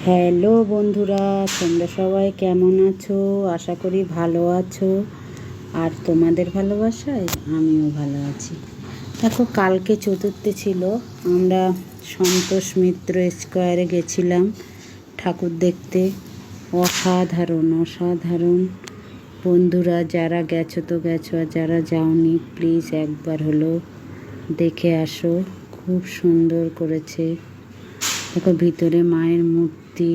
Hello বন্ধুরা, তোমরা সবাই কেমন আছো? আশা করি ভালো আছো। আর তোমাদের ভালোবাসায় আমিও ভালো আছি। দেখো, কালকে চতুর্থী ছিল, আমরা সন্তোষ মিত্র স্কোয়ারে গেছিলাম ঠাকুর দেখতে। অসাধারণ অসাধারণ। বন্ধুরা যারা গেছো তো গেছো, আর যারা যাওনি প্লিজ একবার হলো দেখে আসো। খুব সুন্দর করেছে। দেখো ভিতরে মায়ের মূর্তি,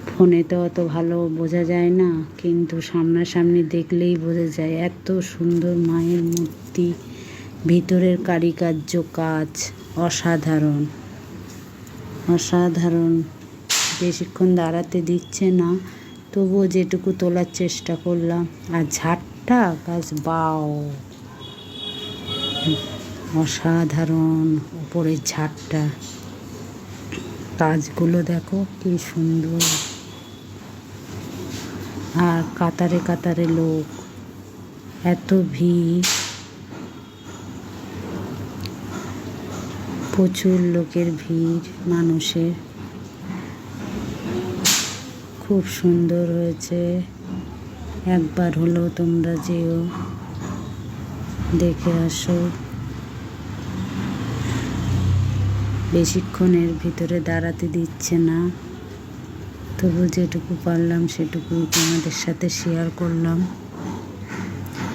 ফোনে তো অত ভালো বোঝা যায় না, কিন্তু সামনাসামনি দেখলেই বোঝা যায় এত সুন্দর মায়ের মূর্তি। ভিতরের কারুকার্য কাজ অসাধারণ অসাধারণ। বেশিক্ষণ দাঁড়াতে দিচ্ছে না, তবুও যেটুকু তোলার চেষ্টা করলাম। আর ঝাড়টা গাছ বাও, অসাধারণ উপরের ঝাড়টা। কাজগুলো দেখো কি সুন্দর। আর কাতারে কাতারে লোক, এত ভিড়, প্রচুর লোকের ভিড় মানুষের। খুব সুন্দর হয়েছে। একবার হলো তোমরা যেও, দেখে আসো। বেশিক্ষণের ভিতরে দাঁড়াতে দিচ্ছে না, তবু যেটুকু পারলাম সেটুকুই তোমাদের সাথে শেয়ার করলাম।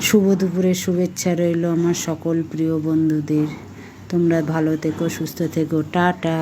শুভ দুপুরের শুভেচ্ছা রইল আমার সকল প্রিয় বন্ধুদের। তোমরা ভালো থেকো, সুস্থ থেকো, টাটা।